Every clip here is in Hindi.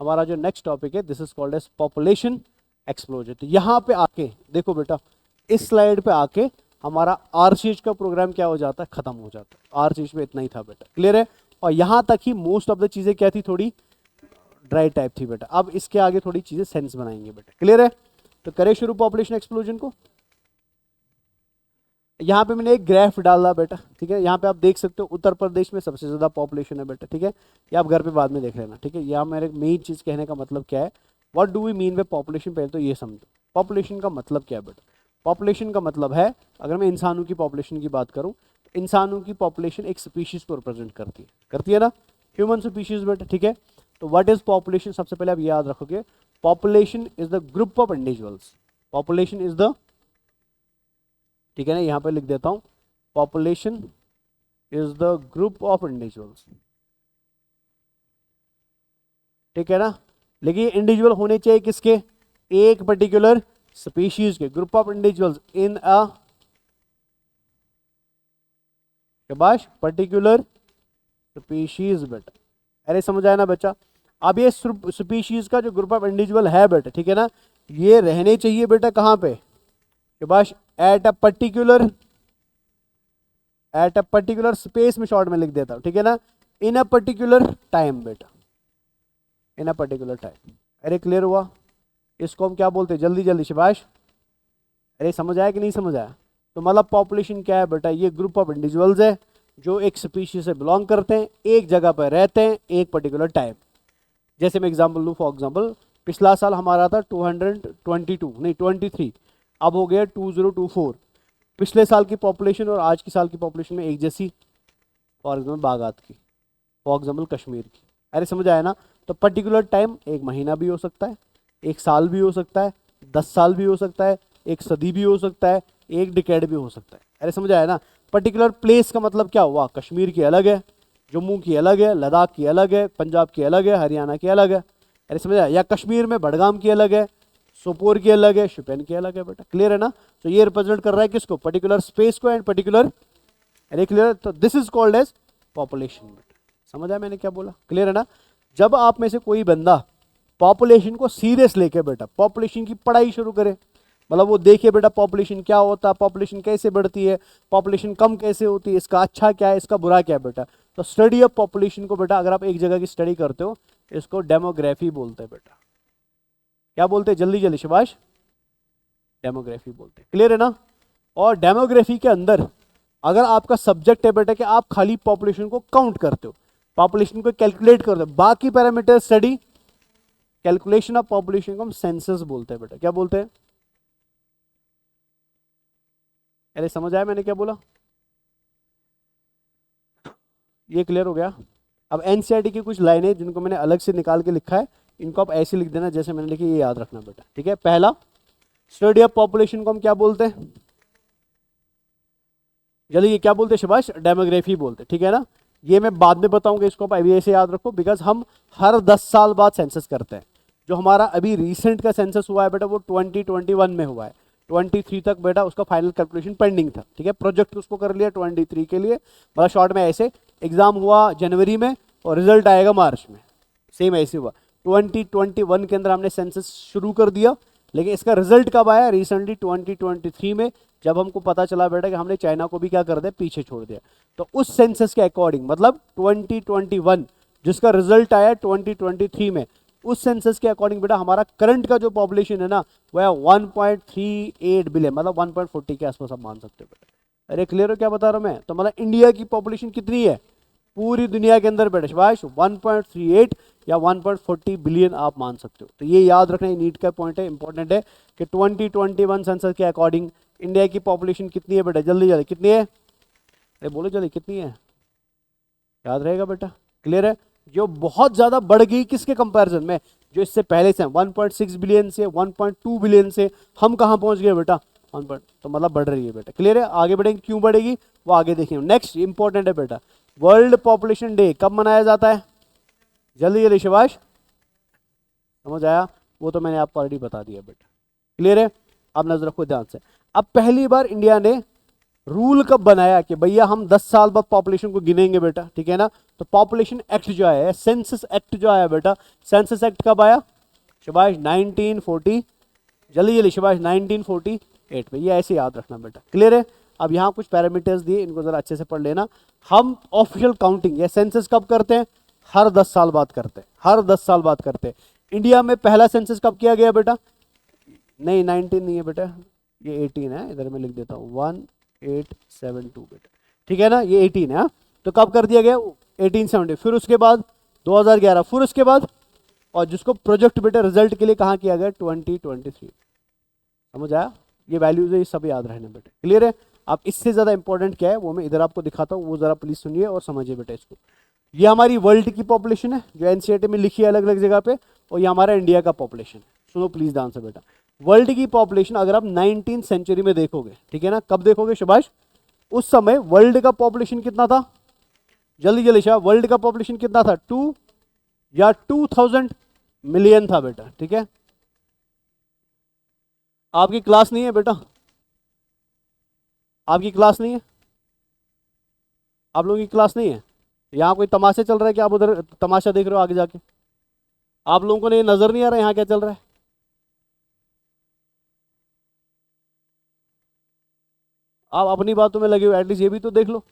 हमारा जो नेक्स्ट टॉपिक है this is called as population explosion. तो यहाँ पे आके देखो बेटा, इस स्लाइड पे आके हमारा आरसीएच का प्रोग्राम क्या हो जाता है, खत्म हो जाता है। आरसीएच में इतना ही था बेटा, क्लियर है। और यहाँ तक ही मोस्ट ऑफ द चीजें क्या थी, थोड़ी ड्राई टाइप थी बेटा। अब इसके आगे थोड़ी चीजें सेंस बनाएंगे बेटा, क्लियर है। तो करें शुरू पॉपुलेशन एक्सप्लोजन को। यहाँ पे मैंने एक ग्राफ डाला बेटा, ठीक है। यहाँ पे आप देख सकते हो उत्तर प्रदेश में सबसे ज्यादा पॉपुलेशन है बेटा, ठीक है। ये आप घर पे बाद में देख लेना, ठीक है। यहाँ मेरे मेन चीज कहने का मतलब क्या है, what do we mean by population, पहले तो ये समझो पॉपुलेशन का मतलब क्या है बेटा। पॉपुलेशन का मतलब है, अगर मैं इंसानों की पॉपुलेशन की बात करूँ, तो इंसानों की पॉपुलेशन एक स्पीशीज को रिप्रेजेंट करती है ना, ह्यूमन स्पीशीज बेटा, ठीक है। तो व्हाट इज पॉपुलेशन, सबसे पहले आप ये याद रखोगे, population is the group of individuals. Population is the, ठीक है ना, यहां पे लिख देता हूं, population is the group of individuals, ठीक है ना। लेकिन इंडिविजुअल होने चाहिए किसके, एक पर्टिकुलर स्पीशीज के, group of individuals in a particular species बेटा। अरे समझ आया ना बच्चा। अब ये स्पीशीज का जो ग्रुप ऑफ इंडिविजुअल है बेटा, ठीक है ना, ये रहने चाहिए बेटा कहां पे, बस एट अ पर्टिकुलर स्पेस में, शॉर्ट में लिख देता हूं, ठीक है ना, इन अ पर्टिकुलर टाइम बेटा, इन अ पर्टिकुलर टाइम। अरे क्लियर हुआ। इसको हम क्या बोलते हैं, जल्दी जल्दी शाबाश। अरे समझ आया कि नहीं समझ आया। तो मतलब पॉपुलेशन क्या है बेटा, ये ग्रुप ऑफ इंडिविजुअल्स है जो एक स्पीशीज से बिलोंग करते हैं, एक जगह पर रहते हैं एक पर्टिकुलर टाइम। जैसे मैं एग्जांपल लूँ, फॉर एग्जांपल पिछला साल हमारा था 222 नहीं 23, अब हो गया 2024। पिछले साल की पॉपुलेशन और आज की साल की पॉपुलेशन में एक जैसी, फॉर एग्जाम्पल बागात की, फॉर एग्जाम्पल कश्मीर की। अरे समझ आया ना। तो पर्टिकुलर टाइम एक महीना भी हो सकता है, एक साल भी हो सकता है, 10 साल भी हो सकता है, एक सदी भी हो सकता है, एक डिकेड भी हो सकता है। अरे समझ आया ना। पर्टिकुलर प्लेस का मतलब क्या हुआ, कश्मीर की अलग है, जम्मू की अलग है, लद्दाख की अलग है, पंजाब की अलग है, हरियाणा की अलग है। अरे समझ आया। या कश्मीर में बडगाम की अलग है, सोपोर की अलग है, शुपियन की अलग है बेटा, क्लियर है ना। तो ये रिप्रेजेंट कर रहा है किसको, पर्टिकुलर स्पेस को एंड पर्टिकुलर, अरे क्लियर। तो this is called as population बेटा। समझ आया मैंने क्या बोला, क्लियर है ना। जब आप में से कोई बंदा पॉपुलेशन को सीरियस लेके बेटा पॉपुलेशन की पढ़ाई शुरू करे, मतलब वो देखिए बेटा पॉपुलेशन क्या होता है, पॉपुलेशन कैसे बढ़ती है, पॉपुलेशन कम कैसे होती है, इसका अच्छा क्या है, इसका बुरा क्या है बेटा। तो स्टडी ऑफ पॉपुलेशन को बेटा, अगर आप एक जगह की स्टडी करते हो, इसको डेमोग्राफी बोलते हैं बेटा। क्या बोलते हैं, जल्दी जल्दी शाबाश, डेमोग्राफी बोलते हैं, क्लियर है ना। और डेमोग्राफी के अंदर अगर आपका सब्जेक्ट है बेटा कि आप खाली पॉपुलेशन को काउंट करते हो, पॉपुलेशन को कैलकुलेट करते हो, बाकी parameter study, calculation of population को हम सेंसस बोलते हैं बेटा। क्या बोलते हैं, अरे समझ आया मैंने क्या बोला, ये क्लियर हो गया। अब एनसीईआरटी की कुछ लाइनें जिनको मैंने अलग से निकाल के लिखा है, इनको आप ऐसे लिख देना जैसे मैंने लिखी, ये याद रखना बेटा, ठीक है। पहला, स्टडी ऑफ पॉपुलेशन को हम क्या बोलते हैं, जल्दी ये क्या बोलते हैं शाबाश, डेमोग्राफी बोलते हैं, ठीक है ना। ये मैं बाद में बताऊंगा, इसको आप अभी ऐसे याद रखो, बिकॉज हम हर 10 साल बाद सेंसस करते हैं। जो हमारा अभी रिसेंट का सेंसस हुआ है बेटा वो 2021 में हुआ है, 23 तक बेटा उसका फाइनल कैलकुलेशन पेंडिंग था, ठीक है। प्रोजेक्ट उसको कर लिया 23 के लिए, मतलब शॉर्ट में ऐसे, एग्जाम हुआ जनवरी में और रिजल्ट आएगा मार्च में, सेम ऐसे हुआ। 2021 के अंदर हमने सेंसस शुरू कर दिया, लेकिन इसका रिजल्ट कब आया, रिसेंटली 2023 में, जब हमको पता चला बेटा कि हमने चाइना को भी क्या कर दिया, पीछे छोड़ दिया। तो उस सेंसस के अकॉर्डिंग, मतलब 2021 जिसका रिजल्ट आया 2023 में, उस सेंसस के अकॉर्डिंग बेटा हमारा करंट का जो पॉपुलेशन है ना वह है 1.38 बिलियन, मतलब 1.40 के आसपास आप मान सकते हो बेटा। अरे क्लियर हो क्या बता रहा हूं मैं। तो मतलब इंडिया की पॉपुलेशन कितनी है पूरी दुनिया के अंदर बेटा, शाबाश, 1.38 या 1.40 बिलियन आप मान सकते हो। तो ये याद रखना, नीट का पॉइंट है, इंपॉर्टेंट है कि 2021 सेंसस के अकॉर्डिंग इंडिया की पॉपुलेशन कितनी है बेटा, जल्दी जल्दी कितनी है, अरे बोलो जल्दी कितनी है, याद रहेगा बेटा, क्लियर है। जो बहुत ज्यादा बढ़ गई किसके कंपैरिजन में, जो इससे पहले से 1.6 बिलियन से 1.2 बिलियन से हम कहां पहुंच गए बेटा, 1. तो मतलब बढ़ रही है बेटा, क्लियर है। आगे बढ़ेंगे, क्यों बढ़ेगी वो आगे देखेंगे। नेक्स्ट इंपॉर्टेंट है बेटा, वर्ल्ड पॉपुलेशन डे कब मनाया जाता है, जल्दी जल्दी शाबाश, समझ आया। वो तो मैंने आपको ऑलरेडी बता दिया बेटा, क्लियर है। अब नजर रखो ध्यान से। अब पहली बार इंडिया ने रूल कब बनाया कि भैया हम 10 साल बाद पॉपुलेशन को गिनेंगे बेटा, ठीक है ना। तो पॉपुलेशन एक्ट जो आया है, सेंसस एक्ट जो आया बेटा, सेंसस एक्ट कब आया शबाश 1940, जल्दी जल्दी शबाश 1948 में। ये ऐसे याद रखना बेटा, क्लियर है। अब यहाँ कुछ पैरामीटर्स दिए, इनको जरा अच्छे से पढ़ लेना। हम ऑफिशियल काउंटिंग या सेंसस कब करते हैं, हर 10 साल बाद करते हैं, हर 10 साल बाद करते हैं। इंडिया में पहला सेंसस कब किया गया बेटा, नहीं 19 नहीं है बेटा, ये 18 है, इधर मैं लिख देता हूँ 1872 बेटा, ठीक है ना, ये 18 है। तो कब कर दिया गया 1870, फिर उसके बाद 2011, फिर उसके बाद, और जिसको प्रोजेक्ट बेटा रिजल्ट के लिए कहाँ किया गया 2023। समझ आया, ये वैल्यूज है, ये सब याद रहने बेटा, क्लियर है। अब इससे ज़्यादा इंपॉर्टेंट क्या है वो मैं इधर आपको दिखाता हूँ, वो ज़रा प्लीज सुनिए और समझिए बेटा इसको। ये हमारी वर्ल्ड की पॉपुलेशन है जो एनसीईआरटी में लिखी है अलग अलग जगह पे, और ये हमारा इंडिया का पॉपुलेशन है। सुनो प्लीज ध्यान से बेटा, वर्ल्ड की पॉपुलेशन अगर आप 19th सेंचुरी में देखोगे, ठीक है ना, कब देखोगे शबाश, उस समय वर्ल्ड का पॉपुलेशन कितना था, जल्दी जल्दी शाह, वर्ल्ड का पॉपुलेशन कितना था, 2 या 2000 मिलियन था बेटा, ठीक है। आपकी क्लास नहीं है बेटा, आपकी क्लास नहीं है, आप लोगों की क्लास नहीं है, यहाँ कोई तमाशा चल रहा है कि आप उधर तमाशा देख रहे हो आगे जाके, आप लोगों को ये नजर नहीं आ रहा है यहाँ क्या चल रहा है। आप अपनी बातों में लगे हो, एटलीस्ट ये भी तो देख लो।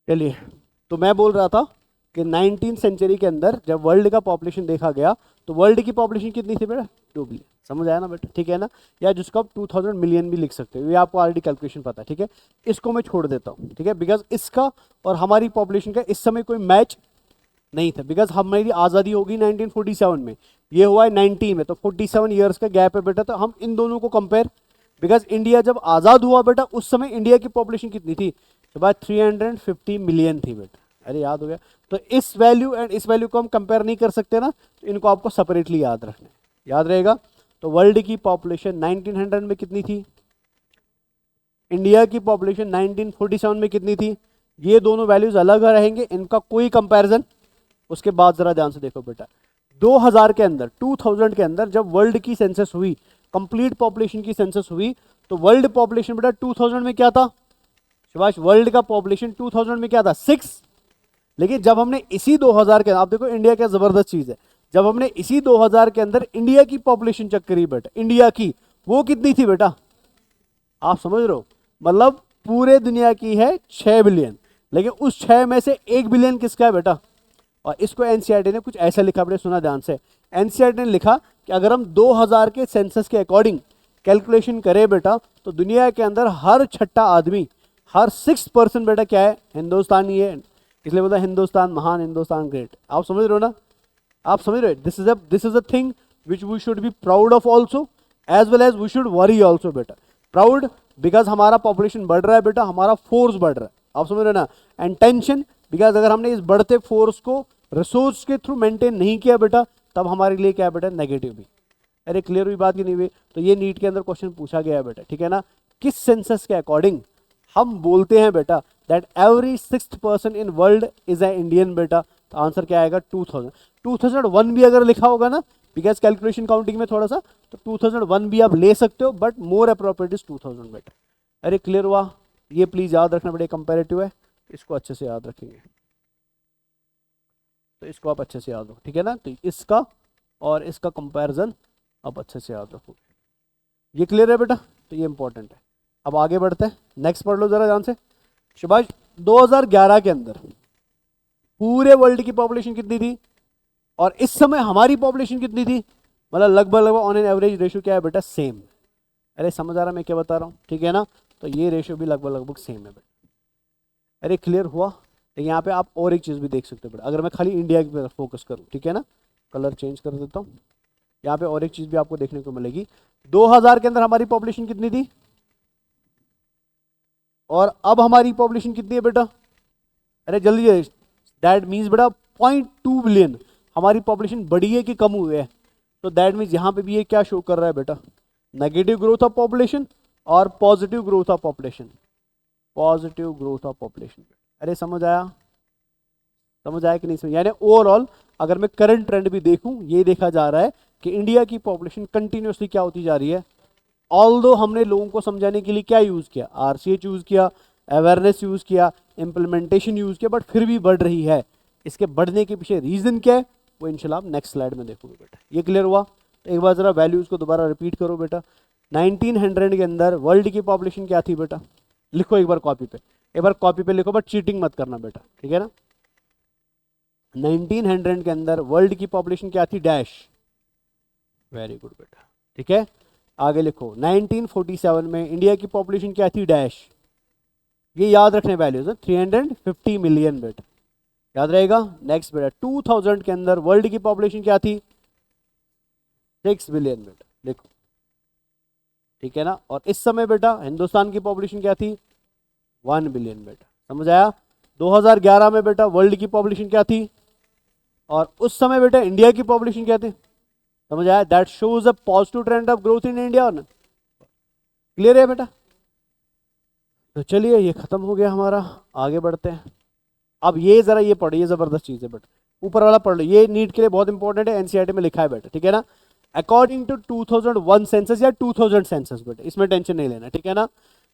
चलिए, तो मैं बोल रहा था कि 19th सेंचुरी के अंदर जब वर्ल्ड का पॉपुलेशन देखा गया तो वर्ल्ड की पॉपुलेशन कितनी थी बेटा, 2 बिलियन। समझ आया ना बेटा, ठीक है ना, या जिसको आप 2000 मिलियन भी लिख सकते हो, ये आपको ऑलरेडी कैलकुलेशन पता है, ठीक है। इसको मैं छोड़ देता हूँ, ठीक है, बिकॉज इसका और हमारी पॉपुलेशन का इस समय कोई मैच नहीं था, बिकॉज हमारी आज़ादी होगी 1947 में, ये हुआ है 19 में, तो 47 ईयर्स का गैप है बेटा। तो हम इन दोनों को कंपेयर, बिकॉज इंडिया जब आज़ाद हुआ बेटा उस समय इंडिया की पॉपुलेशन कितनी थी, तो बात 350 मिलियन थी बेटा, अरे याद हो गया। तो इस वैल्यू एंड इस वैल्यू को हम कंपेयर नहीं कर सकते ना, तो इनको आपको सेपरेटली याद रखना है, याद रहेगा। तो वर्ल्ड की पॉपुलेशन 1900 में कितनी थी, इंडिया की पॉपुलेशन 1947 में कितनी थी, ये दोनों वैल्यूज अलग रहेंगे, इनका कोई कंपैरिजन। उसके बाद जरा ध्यान से देखो बेटा, 2000 के अंदर, 2000 के अंदर जब वर्ल्ड की सेंसस हुई, कंप्लीट पॉपुलेशन की सेंसस हुई, तो वर्ल्ड पॉपुलेशन बेटा 2000 में क्या था सुभाष, वर्ल्ड का पॉपुलेशन 2000 में क्या था 6। लेकिन जब हमने इसी 2000 के, आप देखो इंडिया क्या जबरदस्त चीज है, जब हमने इसी 2000 के अंदर इंडिया की पॉपुलेशन चेक करी बेटा, इंडिया की वो कितनी थी बेटा, आप समझ रहे हो, मतलब पूरे दुनिया की है 6 बिलियन, लेकिन उस 6 में से 1 बिलियन किसका है बेटा। और इसको एनसीईआरटी ने कुछ ऐसा लिखा, आपने सुना ध्यान से, एनसीईआरटी ने लिखा कि अगर हम 2000 के सेंसस के अकॉर्डिंग कैलकुलेशन करें बेटा, तो दुनिया के अंदर हर छठा आदमी, हर 6% बेटा क्या है, हिंदुस्तानी है। इसलिए बोलता हिंदुस्तान महान, हिंदुस्तान ग्रेट। आप समझ रहे हो ना, आप समझ रहे हो, this is a thing which we should be proud of also, as well as we should worry also बेटा। प्राउड बिकॉज हमारा पॉपुलेशन बढ़ रहा है बेटा, हमारा फोर्स बढ़ रहा है, आप समझ रहे हो ना। एंड टेंशन बिकॉज अगर हमने इस बढ़ते फोर्स को रिसोर्स के थ्रू मेंटेन नहीं किया बेटा, तब हमारे लिए क्या है बेटा, नेगेटिव भी। अरे क्लियर हुई बात की नहीं हुई। तो ये नीट के अंदर क्वेश्चन पूछा गया है बेटा, ठीक है ना, किस सेंसस के अकॉर्डिंग हम बोलते हैं बेटा that every 6th person in world is a Indian बेटा। तो आंसर क्या आएगा 2000। 2001 भी अगर लिखा होगा ना, बिकॉज कैलकुलेशन काउंटिंग में थोड़ा सा, तो 2001 भी आप ले सकते हो, बट मोर अप्रोप्रिएट इज 2000 बेटा। अरे क्लियर हुआ, ये प्लीज याद रखना बेटा, कंपेरेटिव है, इसको अच्छे से याद रखेंगे, तो इसको आप अच्छे से याद रखो, ठीक है ना। तो इसका और इसका कंपैरिजन आप अच्छे से याद रखोगे, ये क्लियर है बेटा, तो ये इंपॉर्टेंट है। अब आगे बढ़ते हैं, नेक्स्ट पढ़ लो जरा ध्यान से सुभाष। 2011 के अंदर पूरे वर्ल्ड की पॉपुलेशन कितनी थी, और इस समय हमारी पॉपुलेशन कितनी थी, मतलब लगभग लगभग ऑन एन एवरेज रेशियो क्या है बेटा, सेम। अरे समझ आ रहा मैं क्या बता रहा हूँ, ठीक है ना। तो ये रेशियो भी लगभग लगभग सेम है बेटा। अरे क्लियर हुआ। लेकिन यहाँ पे आप और एक चीज़ भी देख सकते हो बेटा, अगर मैं खाली इंडिया की तरफ फोकस करूँ, ठीक है ना, कलर चेंज कर देता हूँ, यहाँ पे और एक चीज़ भी आपको देखने को मिलेगी। 2000 के अंदर हमारी पॉपुलेशन कितनी थी, और अब हमारी पॉपुलेशन कितनी है बेटा, अरे जल्दी जल्दी, दैट मीन्स बेटा 0.2 बिलियन हमारी पॉपुलेशन बढ़ी है कि कम हुई है। तो दैट मीन्स यहाँ पे भी ये क्या शो कर रहा है बेटा, नेगेटिव ग्रोथ ऑफ पॉपुलेशन और positive growth of population, positive growth of population. अरे समझ आया, समझ आया कि नहीं समझ, यानी ओवरऑल अगर मैं करंट ट्रेंड भी देखूं, ये देखा जा रहा है कि इंडिया की पॉपुलेशन कंटिन्यूसली क्या होती जा रही है। ऑल्दो हमने लोगों को समझाने के लिए क्या यूज़ किया, आरसीएच यूज़ किया, अवेयरनेस यूज़ किया, इम्प्लीमेंटेशन यूज़ किया, बट फिर भी बढ़ रही है। इसके बढ़ने के पीछे रीज़न क्या है वो इंशाल्लाह आप नेक्स्ट स्लाइड में देखोगे बेटा। ये क्लियर हुआ? तो एक बार ज़रा वैल्यूज़ को दोबारा रिपीट करो बेटा। 1900 के अंदर वर्ल्ड की पॉपुलेशन क्या थी बेटा, लिखो एक बार कॉपी पे, एक बार कॉपी पे लिखो, बट चीटिंग मत करना बेटा, ठीक है ना। 1900 के अंदर वर्ल्ड की पॉपुलेशन क्या थी, डैश, वेरी गुड बेटा, ठीक है। आगे लिखो 1947 में इंडिया की पॉपुलेशन क्या थी, डैश, ये याद रखने वैल्यूज है, 350 मिलियन बेटा, याद रहेगा। नेक्स्ट बेटा 2000 के अंदर वर्ल्ड की पॉपुलेशन क्या थी, 6 बिलियन बेटा, लिखो, ठीक है ना। और इस समय बेटा हिंदुस्तान की पॉपुलेशन क्या थी, 1 बिलियन बेटा, समझ आया। 2011 में बेटा वर्ल्ड की पॉपुलेशन क्या थी, और उस समय बेटा इंडिया की पॉपुलेशन क्या थी, समझ आया। That shows a positive trend of growth in India, clear है बेटा। तो चलिए ये खत्म हो गया हमारा, आगे बढ़ते हैं। अब ये जरा ये पढ़िए, जबरदस्त चीज है बेटा, ऊपर वाला पढ़ लो, ये नीट के लिए बहुत इंपॉर्टेंट है, एनसीईआरटी में लिखा है बेटा, ठीक है ना। अकॉर्डिंग टू 2001 सेंसस या 2000 सेंसस बेटा, इसमें टेंशन नहीं लेना, ठीक है ना।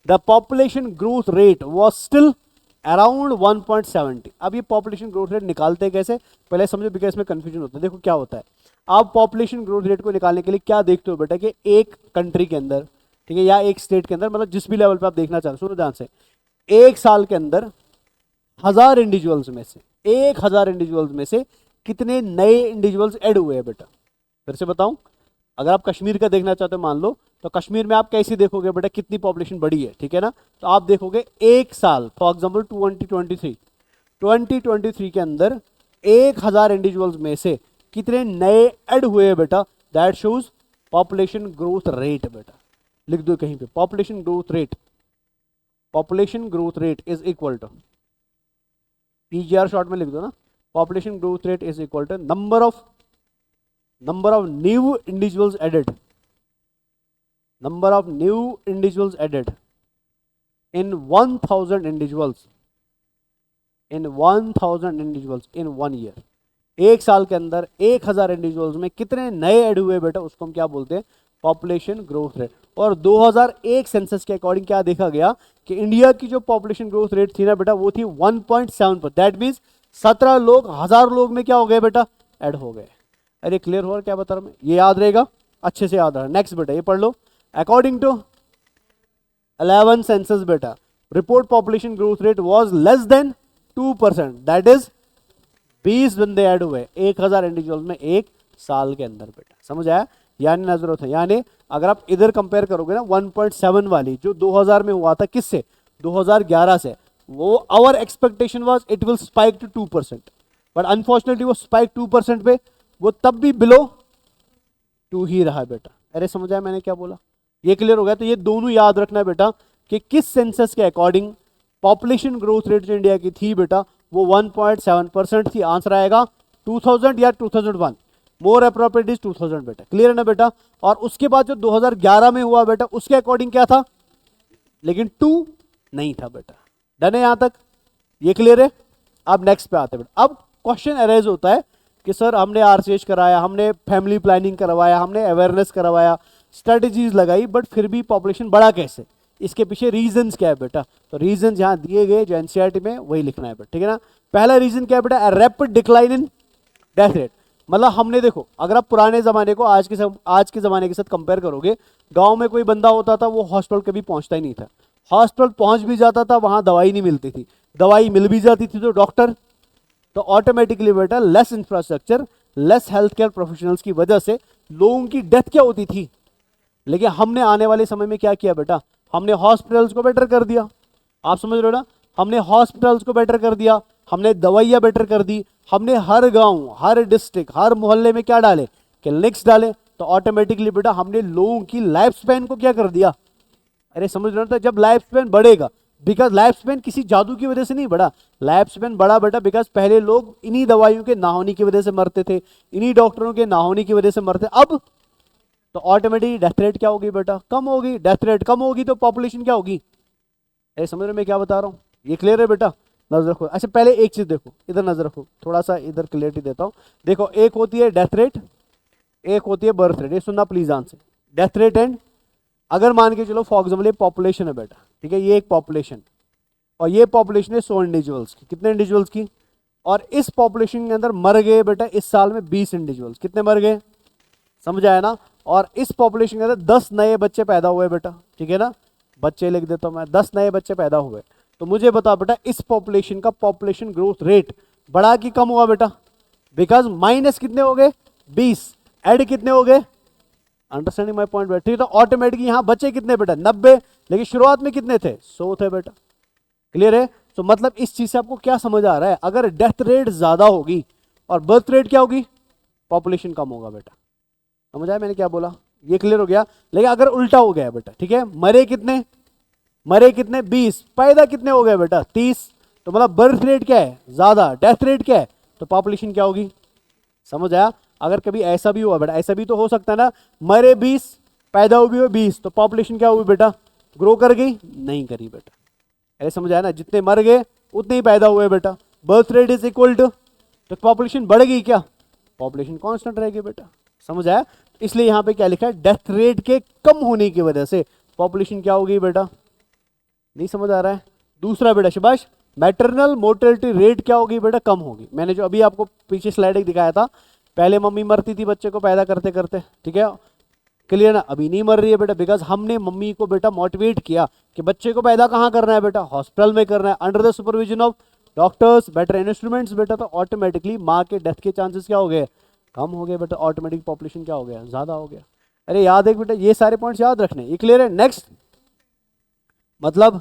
The population growth rate was still around 1.70। अब ये पॉपुलेशन ग्रोथ रेट निकालते कैसे, पहले समझो, बिकॉज इसमें कंफ्यूजन होता है। देखो क्या होता है, आप पॉपुलेशन ग्रोथ रेट को निकालने के लिए क्या देखते हो बेटा, कि एक कंट्री के अंदर, ठीक है, या एक स्टेट के अंदर, मतलब जिस भी लेवल पे आप देखना चाहते हो, सुनो ध्यान से, एक साल के अंदर 1000 इंडिविजुअल्स में से, 1000 इंडिविजुअल्स में से कितने नए इंडिविजुअल्स ऐड हुए हैं बेटा। फिर से बताऊं, अगर आप कश्मीर का देखना चाहते हो मान लो, तो कश्मीर में आप कैसे देखोगे बेटा, कितनी पॉपुलेशन बढ़ी है, ठीक है ना। तो आप देखोगे एक साल, फॉर एग्जांपल 2023 के अंदर 1000 इंडिविजुअल्स में से कितने नए ऐड हुए हैं बेटा, that shows population growth rate बेटा। लिख दो कहीं पे, population growth rate, population growth rate is equal to, PGR short में लिख दो ना, population growth rate is equal to number of new individuals added, number of new individuals added in 1000 individuals in 1 year। एक साल के अंदर 1000 इंडिविजुअल्स में कितने नए ऐड हुए बेटा, उसको हम क्या बोलते हैं, पॉपुलेशन ग्रोथ रेट। और 2001 सेंसस के अकॉर्डिंग क्या देखा गया कि इंडिया की जो पॉपुलेशन ग्रोथ रेट थी ना बेटा, वो थी 1.7 दैट मीन्स 17 लोग 1000 लोग में क्या हो गए बेटा, ऐड हो गए। अरे क्लियर हो रहा क्या बता रहा हूं मैं, ये याद रहेगा, अच्छे से याद रहा। नेक्स्ट बेटा ये पढ़ लो, अकॉर्डिंग टू 11 सेंसस बेटा, report population growth rate was less than 2%, that is 20 बंदे ऐड हुए 1000 इंडिविजुअल में एक साल के अंदर बेटा, समझ आया। यानी नजर होता है, यानी अगर आप इधर कंपेयर करोगे ना 1.7 वाली जो 2000 में हुआ था, किससे, 2011 से, वो our expectation was it will spike to 2%, but unfortunately वो स्पाइक 2% पे, वो तब भी बिलो 2 ही रहा बेटा। अरे समझ आया मैंने क्या बोला, ये क्लियर हो गया। तो ये दोनों याद रखना है बेटा कि किस सेंसस के अकॉर्डिंग पॉपुलेशन ग्रोथ रेट जो इंडिया की थी बेटा, वो 1.7% थी। आंसर आएगा 2000 या 2001, मोर अप्रोप्रिएट इज 2000 बेटा, क्लियर है ना बेटा। और उसके बाद जो 2011 में हुआ बेटा, उसके अकॉर्डिंग क्या था, लेकिन 2 नहीं था बेटा। डन है यहां तक, ये क्लियर है। अब नेक्स्ट पे आते हैं बेटा। अब क्वेश्चन अरेज होता है कि सर हमने आरसीएच कराया, हमने फैमिली प्लानिंग करवाया, हमने अवेयरनेस करवाया, स्ट्रेटजीज लगाई, बट फिर भी पॉपुलेशन बढ़ा कैसे, इसके पीछे रीजंस क्या है बेटा। तो रीजन जहां दिए गए जो एनसीईआरटी में, वही लिखना है बेटा, ठीक है ना। पहला रीजन क्या है बेटा, rapid decline in death rate. मतलब हमने देखो, अगर आप पुराने जमाने को आज के जमाने के साथ कंपेयर करोगे, गांव में कोई बंदा होता था वो हॉस्पिटल कभी पहुंचता ही नहीं था, हॉस्पिटल पहुंच भी जाता था वहां दवाई नहीं मिलती थी, दवाई मिल भी जाती थी तो डॉक्टर, तो ऑटोमेटिकली बेटा less infrastructure, less health care professionals की वजह से लोगों की डेथ क्या होती थी। लेकिन हमने आने वाले समय में क्या किया बेटा, हमने हॉस्पिटल्स को बेटर कर दिया, आप समझ रहे हो ना, हमने हॉस्पिटल्स को बेटर कर दिया, हमने दवाइयाँ बेटर कर दी, हमने हर गांव, हर डिस्ट्रिक्ट, हर मोहल्ले में क्या डाले, क्लिनिक्स डाले। तो ऑटोमेटिकली बेटा हमने लोगों की लाइफ स्पैन को क्या कर दिया, अरे समझ रहे हो, तो जब लाइफ स्पैन बढ़ेगा, बिकॉज लाइफ स्पेन किसी जादू की वजह से नहीं बढ़ा, लाइफ स्पेन बढ़ा बेटा बिकॉज पहले लोग इन्हीं दवाइयों के ना होने की वजह से मरते थे, इन्हीं डॉक्टरों के ना होने की वजह से मरते। अब तो ऑटोमेटिकली डेथ रेट क्या होगी बेटा, कम होगी। डेथ रेट कम होगी तो पॉपुलेशन क्या होगी। ये समझ रहे हो मैं क्या बता रहा हूँ, ये क्लियर है बेटा। नजर रखो। अच्छा पहले एक चीज देखो, इधर नजर रखो, थोड़ा सा इधर क्लियरिटी देता हूँ। देखो एक होती है डेथ रेट, एक होती है बर्थ रेट। ये सुनना please answer, death rate and, अगर मान के चलो फॉर एग्जाम्पल ये पॉपुलेशन है बेटा, ठीक है, ये एक पॉपुलेशन और ये पॉपुलेशन है 100 इंडिविजुअल्स की। कितने इंडिविजुअल्स की, और इस पॉपुलेशन के अंदर मर गए बेटा इस साल में 20 इंडिविजुअल्स। कितने मर गए, समझ आया ना। और इस पॉपुलेशन के अंदर 10 नए बच्चे पैदा हुए बेटा, ठीक है ना, बच्चे लिख देता हूं मैं, 10 नए बच्चे पैदा हुए। तो मुझे बता बेटा इस पॉपुलेशन का पॉपुलेशन ग्रोथ रेट बढ़ा कि कम हुआ बेटा, बिकॉज माइनस कितने हो गए 20, ऐड कितने हो गए, अंडरस्टैंडिंग माय पॉइंट बेटा, ठीक है। तो ऑटोमेटिकली यहां बच्चे कितने बेटा 90, लेकिन शुरुआत में कितने थे 100 थे बेटा, क्लियर है। तो मतलब इस चीज से आपको क्या समझ आ रहा है, अगर डेथ रेट ज्यादा होगी और बर्थ रेट क्या होगी, पॉपुलेशन कम होगा बेटा। समझ आया मैंने क्या बोला, ये क्लियर हो गया। लेकिन अगर उल्टा हो गया बेटा, ठीक है, मरे कितने, मरे कितने 20, पैदा कितने हो गए बेटा 30, तो मतलब बर्थ रेट क्या है ज्यादा, डेथ रेट क्या है, तो पॉपुलेशन क्या होगी। समझ आया। अगर कभी ऐसा भी हुआ बेटा, ऐसा भी तो हो सकता है ना, मरे 20 पैदा हुए 20, तो पॉपुलेशन क्या हुई बेटा, ग्रो कर गई, नहीं करी बेटा। ऐसे समझ आया ना, जितने मर गए उतने ही पैदा हुए बेटा, birth rate is equal to, तो पॉपुलेशन बढ़ेगी क्या, पॉपुलेशन कांस्टेंट रहेगी बेटा। समझ आया। इसलिए यहां पे क्या लिखा है, डेथ रेट के कम होने की वजह से पॉपुलेशन क्या होगी बेटा, नहीं समझ आ रहा है। दूसरा बेटा शाबाश, मैटरनल मोर्टेलिटी रेट क्या होगी बेटा, कम होगी। मैंने जो अभी आपको पीछे स्लाइड एक दिखाया था, पहले मम्मी मरती थी बच्चे को पैदा करते करते, ठीक है, क्लियर ना। अभी नहीं मर रही है बेटा, बिकॉज हमने मम्मी को बेटा मोटिवेट किया कि बच्चे को पैदा कहाँ करना है बेटा, हॉस्पिटल में करना है, under the supervision of doctors, better instruments बेटा। तो ऑटोमेटिकली माँ के डेथ के चांसेस क्या हो गए, कम हो गए बेटा, ऑटोमेटिक पॉपुलेशन क्या हो गया, ज्यादा हो गया। अरे याद है बेटा, ये सारे पॉइंट्स याद रखने, ये क्लियर है। नेक्स्ट, मतलब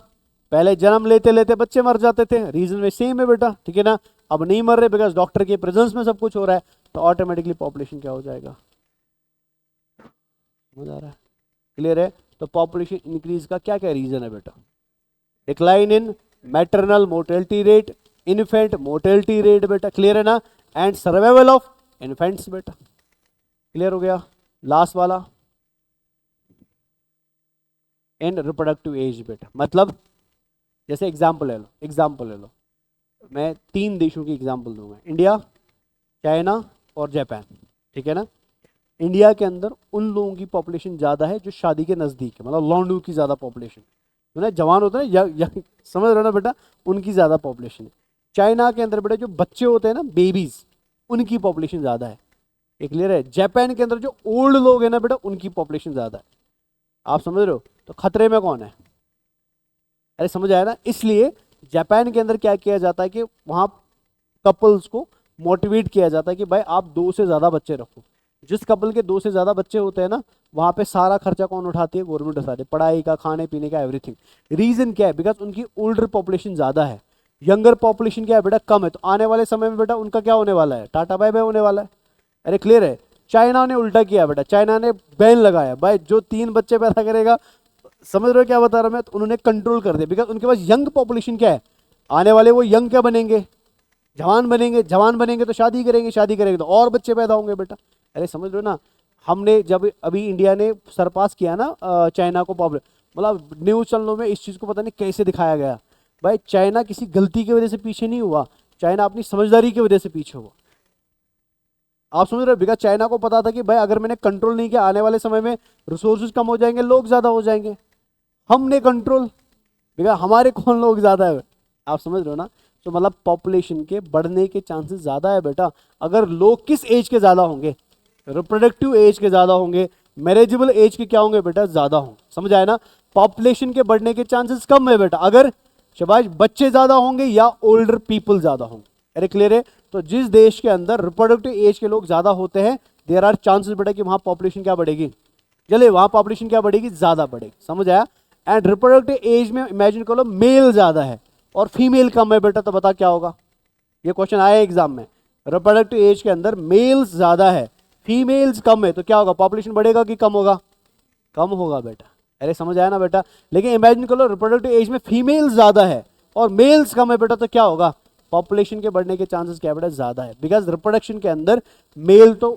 पहले जन्म लेते लेते बच्चे मर जाते थे, रीजन में सेम है बेटा, ठीक है ना। अब नहीं मर रहे बिकॉज डॉक्टर के प्रेजेंस में सब कुछ हो रहा है, तो ऑटोमेटिकली पॉपुलेशन क्या हो जाएगा, समझ आ रहा है, क्लियर है। तो पॉपुलेशन इंक्रीज का क्या क्या रीजन है बेटा, decline in maternal mortality rate, infant mortality rate बेटा, क्लियर है ना, एंड सर्वाइवल ऑफ इन्फेंट्स बेटा, क्लियर हो गया। लास्ट वाला इन रिप्रोडक्टिव एज बेटा, मतलब जैसे एग्जाम्पल ले लो, एग्जाम्पल ले लो, मैं 3 देशों की एग्जाम्पल दूंगा, इंडिया, चाइना और जापान, ठीक है ना। इंडिया के अंदर उन लोगों की पॉपुलेशन ज़्यादा है जो शादी के नज़दीक है, मतलब लॉन्डू की ज़्यादा पॉपुलेशन, तो ना जवान होते हैं ना, समझ रहे हो ना बेटा, उनकी ज़्यादा पॉपुलेशन है। चाइना के अंदर बेटा जो बच्चे होते हैं ना, बेबीज़, उनकी पॉपुलेशन ज़्यादा है, ये क्लियर है। जापान के अंदर जो ओल्ड लोग हैं ना बेटा, उनकी पॉपुलेशन ज़्यादा है। आप समझ रहे हो, तो खतरे में कौन है, अरे समझ आया ना। इसलिए जापान के अंदर क्या किया जाता है कि वहाँ कपल्स को मोटिवेट किया जाता है कि भाई आप 2 से ज़्यादा बच्चे रखो। जिस कपल के 2 से ज़्यादा बच्चे होते हैं ना, वहाँ पे सारा खर्चा कौन उठाती है, गवर्नमेंट उठाती है, पढ़ाई का, खाने पीने का, एवरीथिंग। रीज़न क्या है, बिकॉज उनकी ओल्डर पॉपुलेशन ज़्यादा है, यंगर पॉपुलेशन क्या है बेटा, कम है। तो आने वाले समय में बेटा उनका क्या होने वाला है, टाटा बाय बाय होने वाला है। अरे क्लियर है। चाइना ने उल्टा किया बेटा, चाइना ने बैन लगाया, भाई जो 3 बच्चे पैदा करेगा, समझ रहे हो क्या बता रहा हूं मैं, तो उन्होंने कंट्रोल कर दिया, बिकॉज उनके पास यंग पॉपुलेशन क्या है, आने वाले वो यंग क्या बनेंगे, जवान बनेंगे, जवान बनेंगे तो शादी करेंगे, शादी करेंगे तो और बच्चे पैदा होंगे बेटा। अरे समझ रहे हो ना। हमने जब अभी इंडिया ने सरपास किया ना चाइना को पॉपुलर, मतलब न्यूज़ चैनलों में इस चीज़ को पता नहीं कैसे दिखाया गया, भाई चाइना किसी गलती की वजह से पीछे नहीं हुआ, चाइना अपनी समझदारी की वजह से पीछे हुआ। आप समझ रहे हो, बिकॉज चाइना को पता था कि भाई अगर मैंने कंट्रोल नहीं किया, आने वाले समय में रिसोर्सेज कम हो जाएंगे, लोग ज़्यादा हो जाएंगे। हमने कंट्रोल, बिकॉज हमारे कौन लोग ज़्यादा है, आप समझ रहे हो ना। तो मतलब पॉपुलेशन के बढ़ने के चांसेस ज़्यादा है बेटा, अगर लोग किस एज के ज़्यादा होंगे, रिप्रोडक्टिव एज के ज़्यादा होंगे, मैरिजेबल एज के क्या होंगे बेटा, ज़्यादा होंगे। समझ आया ना। पॉपुलेशन के बढ़ने के चांसेस कम है बेटा अगर शाबाश बच्चे ज़्यादा होंगे या ओल्डर पीपल ज़्यादा होंगे। अरे क्लियर है। तो जिस देश के अंदर रिप्रोडक्टिव एज के लोग ज़्यादा होते हैं, देयर आर चांसेस बेटा कि वहाँ पॉपुलेशन क्या बढ़ेगी, चले वहाँ पॉपुलेशन क्या बढ़ेगी, ज़्यादा बढ़ेगी। समझ आया। एंड रिप्रोडक्टिव एज में इमेजिन करो मेल ज़्यादा है और फीमेल कम है बेटा, तो बता क्या होगा। ये क्वेश्चन आया एग्जाम में। रिप्रोडक्टिव एज के अंदर मेल्स ज़्यादा है, फीमेल्स कम है, तो क्या होगा, पॉपुलेशन बढ़ेगा कि कम होगा, कम होगा बेटा। अरे समझ आया ना बेटा। लेकिन इमेजिन कर लो रिप्रोडक्टिव एज में फीमेल्स ज्यादा है और मेल्स कम है बेटा, तो क्या होगा, पॉपुलेशन के बढ़ने के चांसेस क्या बेटा, ज्यादा है। बिकॉज रिप्रोडक्शन के अंदर मेल तो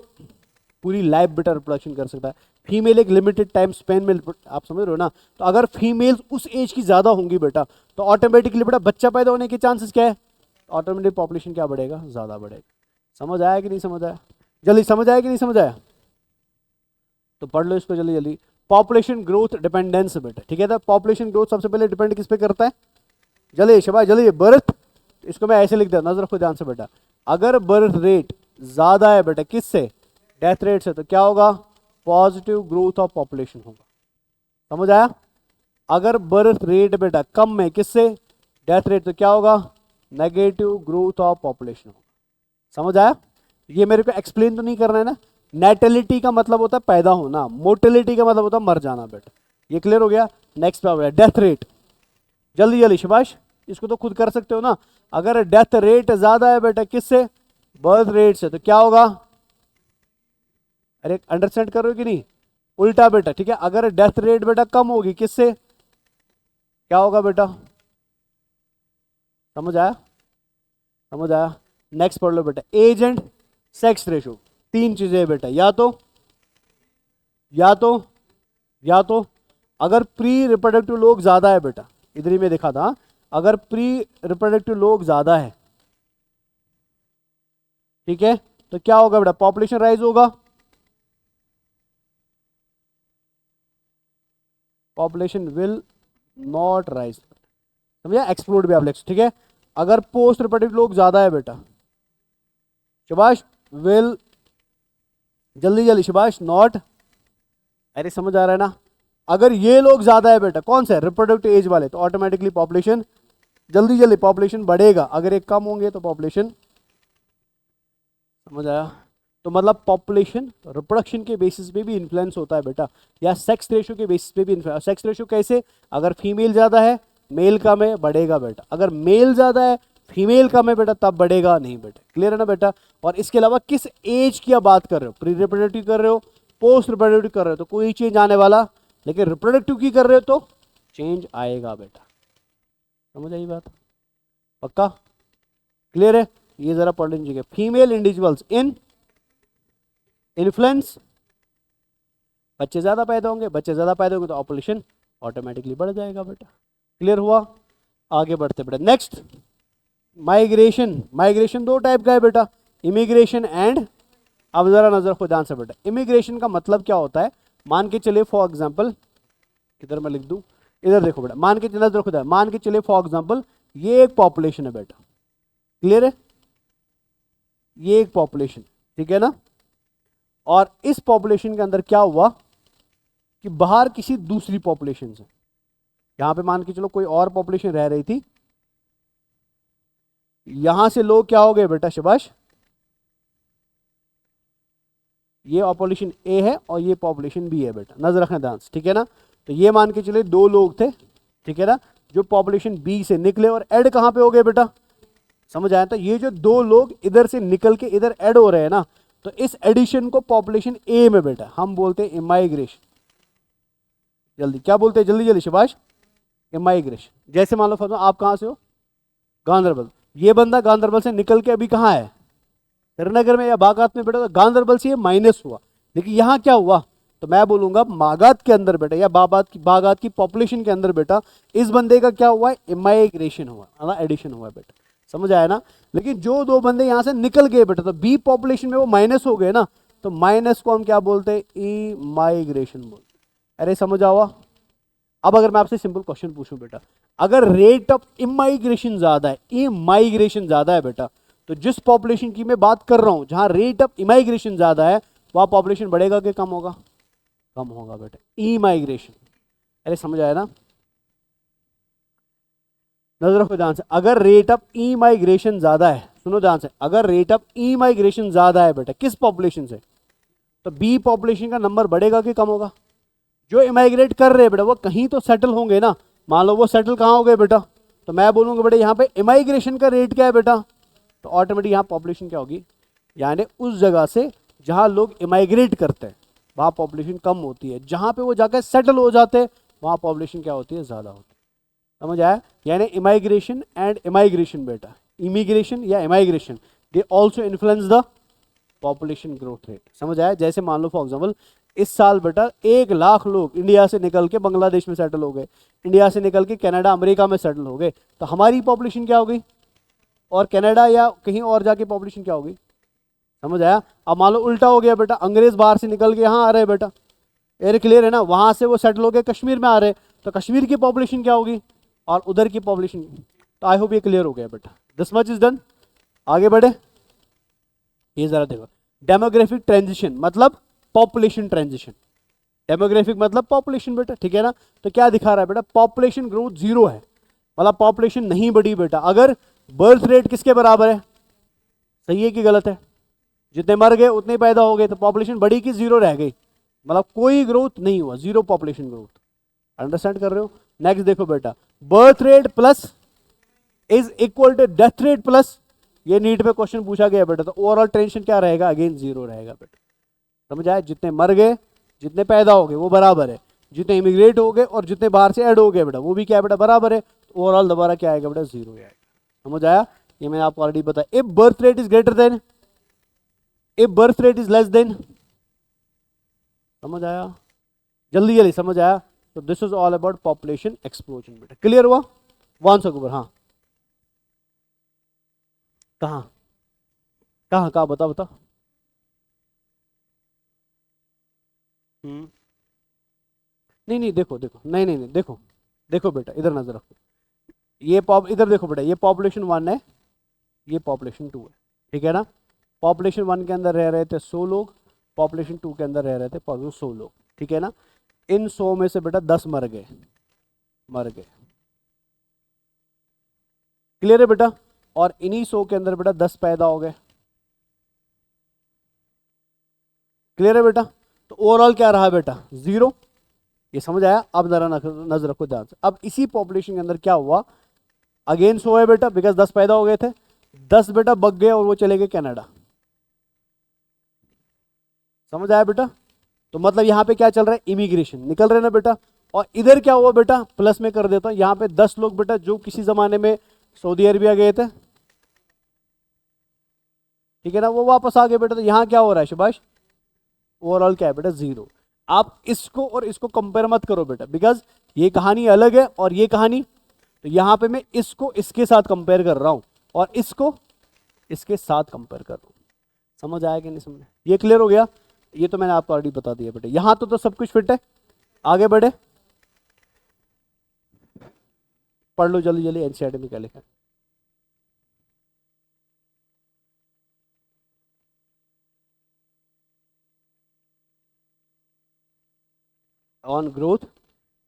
पूरी लाइफ बेटा रिप्रोडक्शन कर सकता है, फीमेल एक लिमिटेड टाइम स्पेन में, आप समझ रहे हो ना। तो अगर फीमेल्स उस एज की ज्यादा होंगी बेटा, तो ऑटोमेटिकली बेटा बच्चा पैदा होने के चांसेस क्या है, ऑटोमेटिक पॉपुलेशन क्या बढ़ेगा, ज्यादा बढ़ेगा। समझ आया कि नहीं समझ आया, जल्दी समझ आया कि नहीं समझ आया, तो पढ़ लो इसको जल्दी जल्दी। पॉपुलेशन ग्रोथ डिपेंडेंस बेटा, ठीक है ना। पॉपुलेशन ग्रोथ सबसे पहले डिपेंड किस पे करता है, जल्दी शबाश जल्दी, बर्थ। इसको मैं ऐसे लिख दिया, नजर रखो ध्यान से बेटा। अगर बर्थ रेट ज्यादा है बेटा किससे, डेथ रेट से, तो क्या होगा, पॉजिटिव ग्रोथ ऑफ पॉपुलेशन होगा। समझ आया। अगर बर्थ रेट बेटा कम है किससे, डेथ रेट, तो क्या होगा, नेगेटिव ग्रोथ ऑफ पॉपुलेशन होगा। समझ आया। ये मेरे को एक्सप्लेन तो नहीं करना है ना। नेटेलिटी का मतलब होता है पैदा होना, मोटिलिटी का मतलब होता है मर जाना बेटा। ये क्लियर हो गया। नेक्स्ट पे हो गया डेथ रेट, जल्दी जल्दी शबाश, इसको तो खुद कर सकते हो ना। अगर डेथ रेट ज्यादा है बेटा किससे, बर्थ रेट से, तो क्या होगा, अरे अंडरस्टैंड करो कि नहीं, उल्टा बेटा, ठीक है। अगर डेथ रेट बेटा कम होगी किससे, क्या होगा बेटा, समझ आया, समझ आया। नेक्स्ट पढ़ लो बेटा, एज एंड सेक्स रेशो, तीन चीजें हैं बेटा, या तो अगर प्री रिप्रोडक्टिव लोग ज्यादा है बेटा, इधर ही में देखा था, अगर प्री रिप्रोडक्टिव लोग ज्यादा है, ठीक है, तो क्या होगा बेटा, पॉपुलेशन राइज होगा, पॉपुलेशन विल नॉट राइज, समझा, एक्सप्लोड भी आप लिख, ठीक है। अगर पोस्ट रिप्रोडक्टिव लोग ज्यादा है बेटा, शबाश, विल, जल्दी जल्दी शबाश, नॉट, अरे समझ आ रहा है ना। अगर ये लोग ज्यादा है बेटा, कौन से, रिप्रोडक्टिव एज वाले, तो ऑटोमेटिकली पॉपुलेशन, जल्दी जल्दी पॉपुलेशन बढ़ेगा। अगर एक कम होंगे तो पॉपुलेशन, समझ आया। तो मतलब पॉपुलेशन रिप्रोडक्शन के बेसिस पे भी इन्फ्लुएंस होता है बेटा, या सेक्स रेशो के बेसिस पे भी इन्फ्लुएंस। सेक्स रेशो कैसे, अगर फीमेल ज्यादा है मेल कम है, बढ़ेगा बेटा। अगर मेल ज्यादा है फीमेल कम है बेटा, तब बढ़ेगा नहीं बेटा। क्लियर है ना बेटा। और इसके अलावा किस एज की आप बात कर रहे हो, प्री रिप्रोडक्टिव कर रहे हो, पोस्ट रिप्रोडक्टिव कर रहे हो, तो कोई चेंज आने वाला, लेकिन रिप्रोडक्टिव की कर रहे हो तो चेंज आएगा बेटा। समझ आई बात, पक्का क्लियर है। ये जरा पढ़ लीजिएगा, फीमेल इंडिविजुअल्स इन इन्फ्लुएंस, बच्चे ज्यादा पैदा होंगे, बच्चे ज्यादा पैदा होंगे तो पॉपुलेशन ऑटोमेटिकली बढ़ जाएगा बेटा। क्लियर हुआ। आगे बढ़ते बेटा, नेक्स्ट माइग्रेशन। माइग्रेशन दो टाइप का है बेटा, इमिग्रेशन एंड, अब जरा नजर को ध्यान से बेटा, इमिग्रेशन का मतलब क्या होता है, मान के चलिए फॉर एग्जांपल, इधर मैं लिख दूं, इधर देखो बेटा, मान के नजर खुदा, मान के चलिए फॉर एग्जांपल ये एक पॉपुलेशन है बेटा, क्लियर है, ये एक पॉपुलेशन, ठीक है ना। और इस पॉपुलेशन के अंदर क्या हुआ कि बाहर किसी दूसरी पॉपुलेशन से, यहां पे मान के चलो कोई और पॉपुलेशन रह रही थी, यहां से लोग क्या हो गए बेटा, शबाश, ये पॉपुलेशन ए है और ये पॉपुलेशन बी है बेटा, नजर रखना ध्यान से, ठीक है ना। तो ये मान के चले दो लोग थे, ठीक है ना, जो पॉपुलेशन बी से निकले और ऐड कहां पे हो गए बेटा, समझ आया। तो ये जो दो लोग इधर से निकल के इधर ऐड हो रहे हैं ना, तो इस एडिशन को पॉपुलेशन ए में बेटा हम बोलते हैं इमाइग्रेशन। जल्दी क्या बोलते हैं, जल्दी जल्दी शबाश, इमाइग्रेशन। जैसे मान लो फरमा आप कहां से हो, गांधरबल, ये बंदा गांधरबल से निकल के अभी कहां है, श्रीनगर में या बागात में बेटा, तो गांधरबल से ये माइनस हुआ, लेकिन यहां क्या हुआ, तो मैं बोलूंगा बागात के अंदर बेटा, या बागात की पॉपुलेशन के अंदर बेटा, इस बंदे का क्या हुआ है, इमाइग्रेशन हुआ, एडिशन हुआ बेटा। समझ आया ना। लेकिन जो दो बंदे यहां से निकल गए बेटा, तो बी पॉपुलेशन में वो माइनस हो गए ना, तो माइनस को हम क्या बोलते हैं, इमाइग्रेशन बोलते। अरे समझ आवा। अब अगर मैं आपसे सिंपल क्वेश्चन पूछूं बेटा, अगर रेट ऑफ इमाइग्रेशन ज्यादा है, इमाइग्रेशन ज्यादा है बेटा, तो जिस पॉपुलेशन की मैं बात कर रहा हूं जहां रेट ऑफ इमाइग्रेशन ज्यादा है, वहां पॉपुलेशन बढ़ेगा कि कम होगा, कम होगा बेटा, इमाइग्रेशन। अरे समझ आया ना। नजर रखो ध्यान से, अगर रेट ऑफ इमाइग्रेशन ज्यादा है, सुनो ध्यान से, अगर रेट ऑफ इमाइग्रेशन ज्यादा है बेटा किस पॉपुलेशन से, तो बी पॉपुलेशन का नंबर बढ़ेगा कि कम होगा। जो इमाइग्रेट कर रहे हैं बेटा वो कहीं तो सेटल होंगे ना, मान लो वो सेटल कहाँ हो गए बेटा, तो मैं बोलूंगा बेटा यहाँ पे इमाइग्रेशन का रेट क्या है बेटा, तो ऑटोमेटिक यहाँ पॉपुलेशन क्या होगी, यानी उस जगह से जहाँ लोग इमाइग्रेट करते हैं वहाँ पॉपुलेशन कम होती है, जहाँ पे वो जाकर सेटल हो जाते हैं वहाँ पॉपुलेशन क्या होती है, ज़्यादा होती है। समझ आया? यानी इमाइग्रेशन एंड इमाइग्रेशन बेटा, इमिग्रेशन या immigration, they also influence the population growth rate. समझ आया? जैसे मान लो फॉर एग्जाम्पल इस साल बेटा 1 लाख लोग इंडिया से निकल के बांग्लादेश में सेटल हो गए, इंडिया से निकल के कनाडा अमेरिका में सेटल हो गए, तो हमारी पॉपुलेशन क्या हो गई, और कनाडा या कहीं और जाके पॉपुलेशन क्या हो गई। समझ आया? अब मान लो उल्टा हो गया बेटा, अंग्रेज बाहर से निकल के यहाँ आ रहे बेटा, एयर क्लियर है ना, वहां से वो सेटल हो गए कश्मीर में आ रहे, तो कश्मीर की पॉपुलेशन क्या होगी और उधर की पॉपुलेशन। तो आई होप ये क्लियर हो गया बेटा, दिस मच इज डन। आगे बढ़े, ये जरा देखो, डेमोग्राफिक ट्रांजिशन मतलब पॉपुलेशन ट्रांजिशन, डेमोग्राफिक मतलब पॉपुलेशन बेटा, ठीक है ना। तो क्या दिखा रहा है बेटा, पॉपुलेशन ग्रोथ 0 है, मतलब पॉपुलेशन नहीं बढ़ी बेटा। अगर बर्थ रेट किसके बराबर है, सही है कि गलत है, जितने मर गए उतने पैदा हो गए, तो पॉपुलेशन बढ़ी कि 0 रह गई, मतलब कोई ग्रोथ नहीं हुआ, 0 पॉपुलेशन ग्रोथ। अंडरस्टैंड कर रहे हो? नेक्स्ट देखो बेटा, birth rate plus is equal to death rate plus, ये नीट में क्वेश्चन पूछा गया बेटा, तो ओवरऑल टेंशन क्या रहेगा, अगेन 0 रहेगा बेटा। समझ आया? जितने मर गए जितने पैदा हो गए वो बराबर है, जितने इमिग्रेट हो गए और जितने बाहर से ऐड हो गए बेटा वो भी क्या बेटा बराबर है, ओवरऑल दोबारा क्या आएगा बेटा, 0 आएगा। समझ आया? ये मैंने आपको ऑलरेडी बताया। If birth rate is greater than, if birth rate is less than, समझ आया? जल्दी जल्दी समझ आया? तो this is all about population explosion बेटा। क्लियर हुआ? वन अक्टूबर, हाँ कहाँ कहाँ कहाँ बता बता। नहीं नहीं देखो देखो, नहीं नहीं नहीं देखो, देखो बेटा इधर नजर रखो, ये पॉप इधर देखो बेटा, ये पॉपुलेशन 1 है, ये पॉपुलेशन 2 है, ठीक है ना। पॉपुलेशन 1 के अंदर रह रहे थे 100 लोग, पॉपुलेशन 2 के अंदर रह रहे थे 100 लोग, ठीक है ना। इन 100 में से बेटा 10 मर गए, मर गए। क्लियर है बेटा? और इन्हीं 100 के अंदर बेटा 10 पैदा हो गए। क्लियर है बेटा? तो ओवरऑल क्या रहा बेटा, 0। ये समझ आया? अब जरा नजर रखो ध्यान से। अब इसी पॉपुलेशन के अंदर क्या हुआ, अगेन 100 है बेटा, बिकॉज 10 पैदा हो गए थे, 10 बेटा बग गए और वो चले गए कनाडा। समझ आया बेटा? तो मतलब यहां पे क्या चल रहा है, इमिग्रेशन निकल रहे ना बेटा। और इधर क्या हुआ बेटा, प्लस में कर देता हूं, यहां पे 10 लोग बेटा जो किसी जमाने में सऊदी अरेबिया गए थे, ठीक है ना, वो वापस आ गए बेटा। तो यहां क्या हो रहा है सुभाष, ओवरऑल क्या है बेटा, 0। आप इसको और इसको कंपेयर मत करो बेटा, बिकॉज ये कहानी अलग है और ये कहानी, तो यहां पे मैं इसको इसके साथ कंपेयर कर रहा हूं और इसको इसके साथ कंपेयर कर रहा हूं। समझ आया कि नहीं समझ? ये क्लियर हो गया? ये तो मैंने आपको ऑलरेडी बता दिया बेटा, यहां तो सब कुछ फिट है। आगे बढ़े, पढ़ लो जल्दी जल्दी एनसीईआरटी में क्या लिखा है। ऑन ग्रोथ,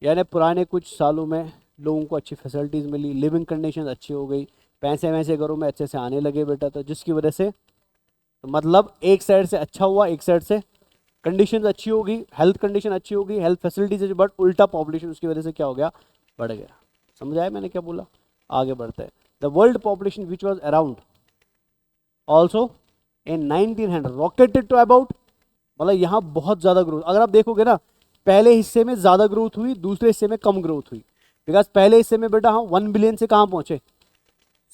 यानी पुराने कुछ सालों में लोगों को अच्छी फैसिलिटीज़ मिली, लिविंग कंडीशन अच्छी हो गई, पैसे वैसे घरों में अच्छे से आने लगे बेटा, तो जिसकी वजह से तो मतलब एक साइड से अच्छा हुआ, एक साइड से कंडीशन अच्छी होगी, हेल्थ कंडीशन अच्छी होगी, हेल्थ फैसिलिटीज, बट उल्टा पॉपुलेशन उसकी वजह से क्या हो गया, बढ़ गया। समझ आया मैंने क्या बोला? आगे बढ़ते हैं। The world population which was around also in 1900 rocketed to about, मतलब यहाँ बहुत ज़्यादा ग्रोथ, अगर आप देखोगे ना, पहले हिस्से में ज़्यादा ग्रोथ हुई, दूसरे हिस्से में कम ग्रोथ हुई। बिकॉज पहले हिस्से में बेटा हम 1 बिलियन से कहाँ पहुंचे,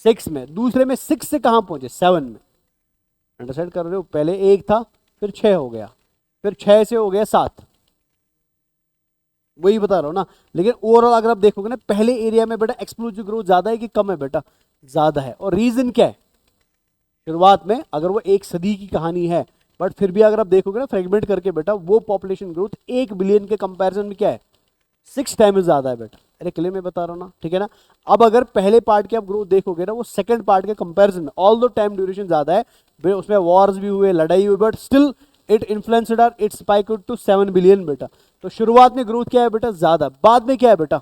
6 में, दूसरे में 6 से कहाँ पहुंचे, 7 में। अंडरस्टैंड कर रहे हो? पहले 1 था, फिर 6 हो गया, फिर 6 से हो गया 7, वही बता रहा हूँ ना। लेकिन ओवरऑल अगर आप देखोगे ना, पहले एरिया में बेटा एक्सप्लोजिव ग्रोथ ज्यादा है कि कम है बेटा, ज्यादा है। और रीजन क्या है, शुरुआत में अगर वो 1 सदी की कहानी है, बट फिर भी अगर आप देखोगे ना फ्रेगमेंट करके बेटा, वो पॉपुलेशन ग्रोथ 1 बिलियन के कंपैरिजन में क्या है, 6 टाइम्स ज्यादा है बेटा। अरे क्लियर में बता रहा हूँ ना, ठीक है ना। अब अगर पहले पार्ट की आप ग्रोथ देखोगे ना, वो सेकंड पार्ट के कंपैरिजन में, ऑल दो टाइम ड्यूरेशन ज्यादा है, उसमें वॉर्स भी हुए, लड़ाई हुई, but still it influenced are it spike to 7 billion बेटा। तो शुरुआत में ग्रोथ क्या है बेटा, ज्यादा, बाद में क्या है बेटा,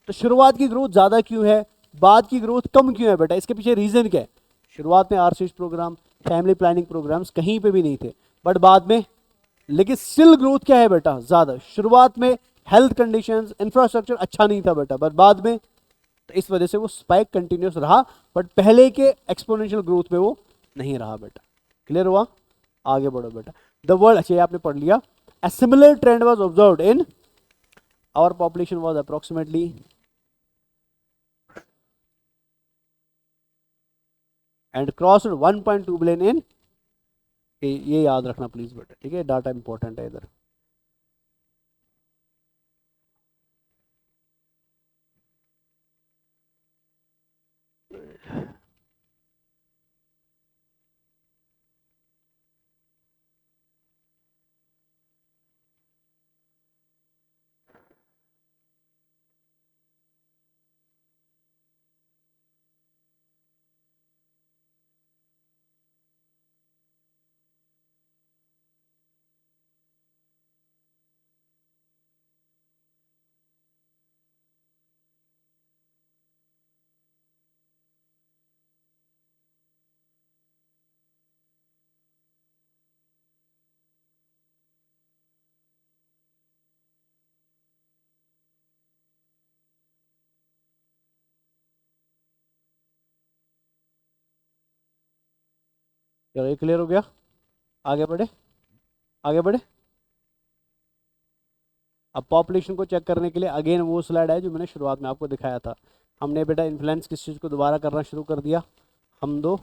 तो शुरुआत की ग्रोथ ज्यादा क्यों है, बाद की ग्रोथ कम क्यों है बेटा, इसके पीछे रीजन क्या है? शुरुआत में RCS program, family planning programs कहीं पे भी नहीं थे, बट बाद में, लेकिन स्टिल ग्रोथ क्या है बेटा, ज्यादा। शुरुआत में हेल्थ कंडीशंस, इंफ्रास्ट्रक्चर अच्छा नहीं था बेटा, बट बाद में, तो इस वजह से वो स्पाइक कंटिन्यूस रहा, बट पहले के एक्सपोनेंशियल ग्रोथ में वो नहीं रहा बेटा। क्लियर हुआ? आगे बढ़ो बेटा। द वर्ल्ड, अच्छा ये आपने पढ़ लिया। A similar trend was observed in our population was approximately and crossed 1.2 billion in, ये याद रखना प्लीज बेटा, ठीक है, डाटा इंपॉर्टेंट है इधर। चलो ये क्लियर हो गया, आगे बढ़े, आगे बढ़े। अब पॉपुलेशन को चेक करने के लिए अगेन वो स्लाइड है जो मैंने शुरुआत में आपको दिखाया था। हमने बेटा इन्फ्लुएंस किस चीज़ को दोबारा करना शुरू कर दिया, हम दो,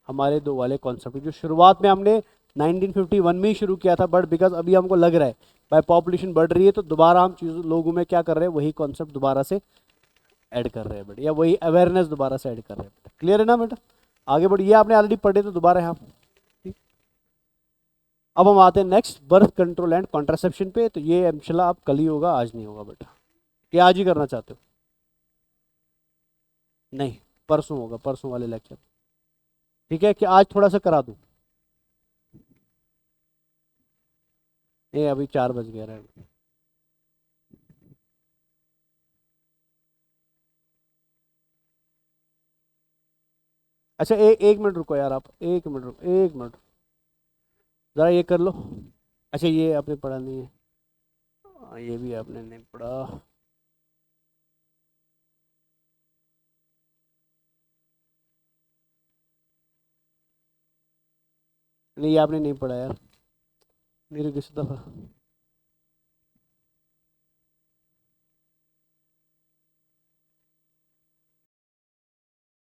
हमारे दो वाले कॉन्सेप्ट जो शुरुआत में हमने 1951 में ही शुरू किया था, बट बिकॉज अभी हमको लग रहा है भाई पॉपुलेशन बढ़ रही है तो दोबारा हम चीज़ों लोगों में क्या कर रहे हैं, वही कॉन्सेप्ट दोबारा से ऐड कर रहे हैं बेटा, या वही अवेयरनेस दोबारा से ऐड कर रहे हैं बेटा। क्लियर है ना बेटा, आगे बढ़िए, आपने ऑलरेडी पढ़े तो दोबारा यहाँ। अब हम आते हैं next birth control and contraception पे। तो ये इंशाल्लाह अब कल ही होगा, आज नहीं होगा बेटा। ये आज ही करना चाहते हो? नहीं, परसों होगा, परसों वाले लेक्चर। ठीक है कि आज थोड़ा सा करा दूं? ये अभी 4 बज गए रहे। अच्छा एक मिनट रुको यार, आप एक मिनट रुको, एक मिनट ज़रा ये कर लो। अच्छा ये आपने पढ़ा नहीं है, ये भी आपने नहीं पढ़ा। नहीं ये आपने नहीं पढ़ा यार, मेरे किस दफ़ा